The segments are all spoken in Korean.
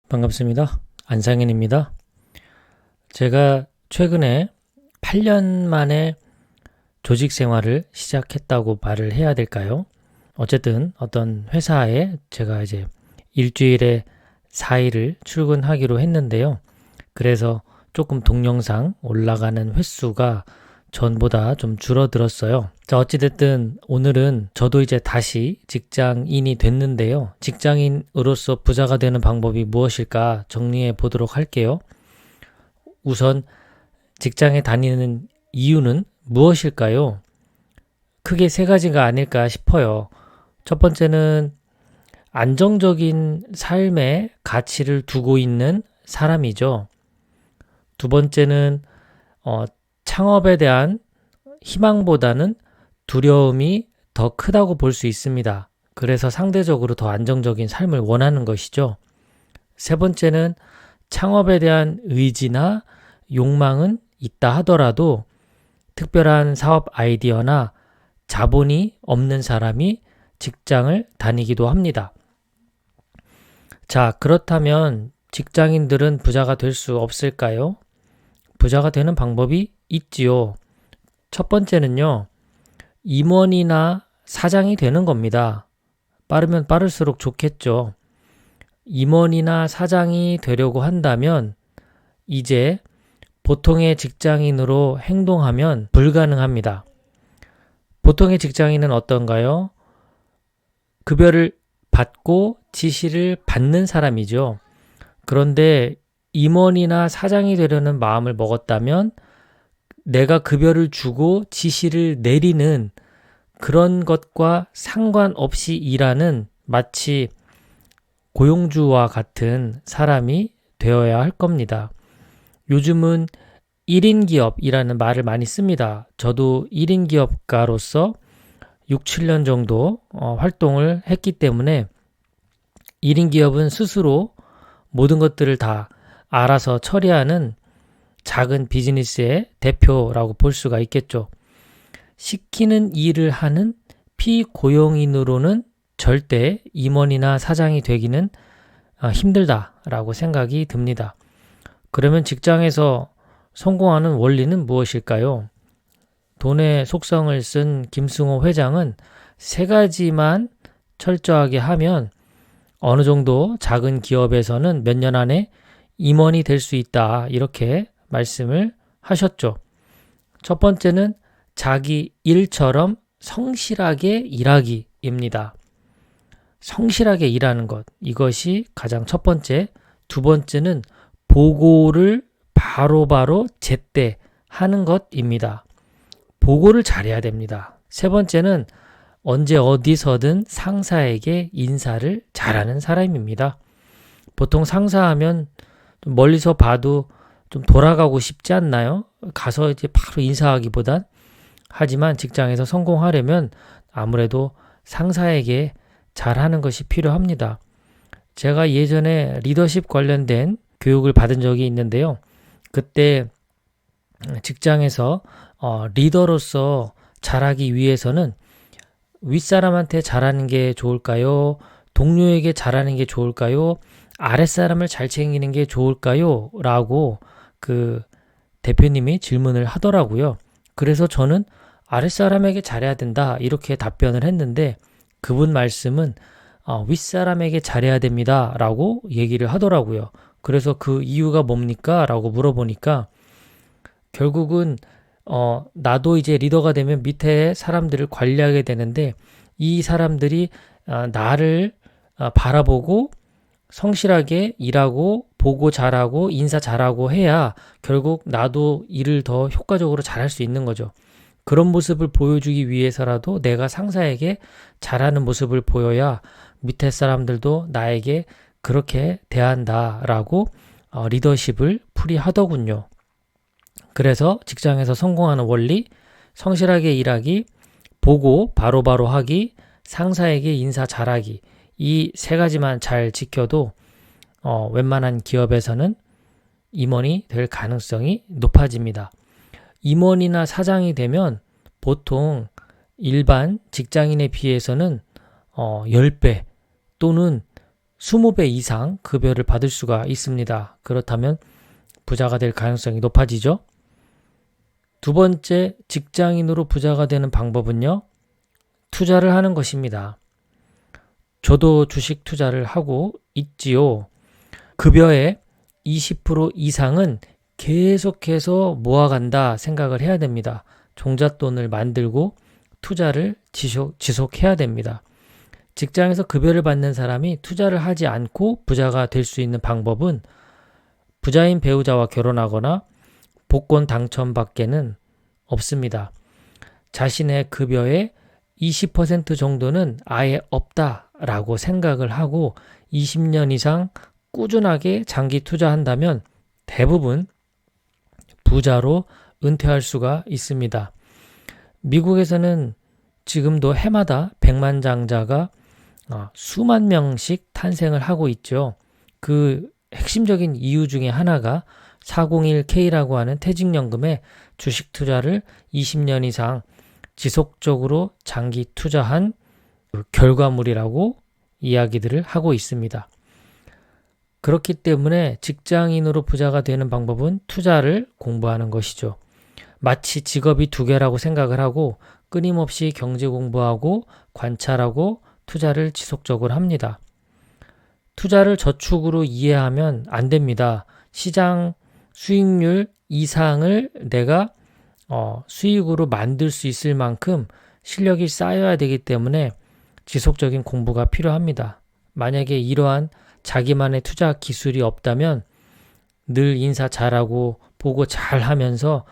반갑습니다. 안상현입니다. 제가 최근에 8년 만에 조직 생활을 시작했다고 말을 해야 될까요? 어쨌든 어떤 회사에 제가 이제 일주일에 4일을 출근하기로 했는데요. 그래서 조금 동영상 올라가는 횟수가 전보다 좀 줄어들었어요. 자, 어찌됐든 오늘은 저도 이제 다시 직장인이 됐는데요. 직장인으로서 부자가 되는 방법이 무엇일까 정리해 보도록 할게요. 우선 직장에 다니는 이유는 무엇일까요? 크게 세 가지가 아닐까 싶어요. 첫 번째는 안정적인 삶의 가치를 두고 있는 사람이죠. 두 번째는 창업에 대한 희망보다는 두려움이 더 크다고 볼 수 있습니다. 그래서 상대적으로 더 안정적인 삶을 원하는 것이죠. 세 번째는 창업에 대한 의지나 욕망은 있다 하더라도 특별한 사업 아이디어나 자본이 없는 사람이 직장을 다니기도 합니다. 자, 그렇다면 직장인들은 부자가 될 수 없을까요? 부자가 되는 방법이 있지요. 첫 번째는요, 임원이나 사장이 되는 겁니다. 빠르면 빠를수록 좋겠죠. 임원이나 사장이 되려고 한다면 이제 보통의 직장인으로 행동하면 불가능합니다. 보통의 직장인은 어떤가요? 급여를 받고 지시를 받는 사람이죠. 그런데 임원이나 사장이 되려는 마음을 먹었다면 내가 급여를 주고 지시를 내리는 그런 것과 상관없이 일하는 마치 고용주와 같은 사람이 되어야 할 겁니다. 요즘은 1인 기업이라는 말을 많이 씁니다. 저도 1인 기업가로서 6, 7년 정도 활동을 했기 때문에 1인 기업은 스스로 모든 것들을 다 알아서 처리하는 작은 비즈니스의 대표라고 볼 수가 있겠죠. 시키는 일을 하는 피고용인으로는 절대 임원이나 사장이 되기는 힘들다라고 생각이 듭니다. 그러면 직장에서 성공하는 원리는 무엇일까요? 돈의 속성을 쓴 김승호 회장은 세 가지만 철저하게 하면 어느 정도 작은 기업에서는 몇 년 안에 임원이 될 수 있다. 이렇게 말씀을 하셨죠. 첫 번째는 자기 일처럼 성실하게 일하기입니다. 성실하게 일하는 것. 이것이 가장 첫 번째. 두 번째는 보고를 바로바로 제때 하는 것입니다. 보고를 잘해야 됩니다. 세 번째는 언제 어디서든 상사에게 인사를 잘하는 사람입니다. 보통 상사하면 멀리서 봐도 좀 돌아가고 싶지 않나요? 가서 이제 바로 인사하기보단. 하지만 직장에서 성공하려면 아무래도 상사에게 잘하는 것이 필요합니다. 제가 예전에 리더십 관련된 교육을 받은 적이 있는데요. 그때 직장에서 리더로서 잘하기 위해서는 윗사람한테 잘하는 게 좋을까요? 동료에게 잘하는 게 좋을까요? 아랫사람을 잘 챙기는 게 좋을까요? 라고 그 대표님이 질문을 하더라고요. 그래서 저는 아랫사람에게 잘해야 된다 이렇게 답변을 했는데 그분 말씀은 윗사람에게 잘해야 됩니다 라고 얘기를 하더라고요. 그래서 그 이유가 뭡니까? 라고 물어보니까 결국은 나도 이제 리더가 되면 밑에 사람들을 관리하게 되는데 이 사람들이 나를 바라보고 성실하게 일하고 보고 잘하고 인사 잘하고 해야 결국 나도 일을 더 효과적으로 잘할 수 있는 거죠. 그런 모습을 보여주기 위해서라도 내가 상사에게 잘하는 모습을 보여야 밑에 사람들도 나에게 그렇게 대한다라고 리더십을 풀이하더군요. 그래서 직장에서 성공하는 원리, 성실하게 일하기, 보고 바로바로 하기, 상사에게 인사 잘하기 이 세 가지만 잘 지켜도 웬만한 기업에서는 임원이 될 가능성이 높아집니다. 임원이나 사장이 되면 보통 일반 직장인에 비해서는 10배 또는 20배 이상 급여를 받을 수가 있습니다. 그렇다면 부자가 될 가능성이 높아지죠. 두 번째, 직장인으로 부자가 되는 방법은요, 투자를 하는 것입니다. 저도 주식 투자를 하고 있지요. 급여의 20% 이상은 계속해서 모아간다 생각을 해야 됩니다. 종잣돈을 만들고 투자를 지속해야 됩니다. 직장에서 급여를 받는 사람이 투자를 하지 않고 부자가 될 수 있는 방법은 부자인 배우자와 결혼하거나 복권 당첨밖에는 없습니다. 자신의 급여의 20% 정도는 아예 없다라고 생각을 하고 20년 이상 꾸준하게 장기 투자한다면 대부분 부자로 은퇴할 수가 있습니다. 미국에서는 지금도 해마다 백만장자가 수만 명씩 탄생을 하고 있죠. 그 핵심적인 이유 중에 하나가 401k라고 하는 퇴직연금에 주식 투자를 20년 이상 지속적으로 장기 투자한 결과물이라고 이야기들을 하고 있습니다. 그렇기 때문에 직장인으로 부자가 되는 방법은 투자를 공부하는 것이죠. 마치 직업이 두 개라고 생각을 하고 끊임없이 경제 공부하고 관찰하고 투자를 지속적으로 합니다. 투자를 저축으로 이해하면 안 됩니다. 시장 수익률 이상을 내가 수익으로 만들 수 있을 만큼 실력이 쌓여야 되기 때문에 지속적인 공부가 필요합니다. 만약에 이러한 자기만의 투자 기술이 없다면 늘 인사 잘하고 보고 잘하면서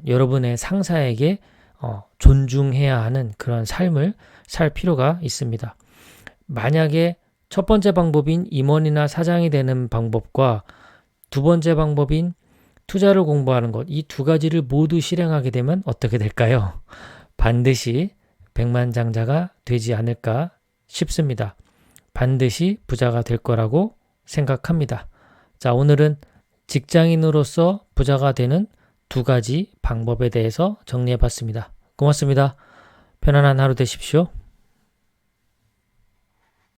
여러분의 상사에게 존중해야 하는 그런 삶을 살 필요가 있습니다. 만약에 첫 번째 방법인 임원이나 사장이 되는 방법과 두 번째 방법인 투자를 공부하는 것, 이 두 가지를 모두 실행하게 되면 어떻게 될까요? 반드시 백만장자가 되지 않을까 싶습니다. 반드시 부자가 될 거라고 생각합니다. 자, 오늘은 직장인으로서 부자가 되는 두 가지 방법에 대해서 정리해 봤습니다. 고맙습니다. 편안한 하루 되십시오.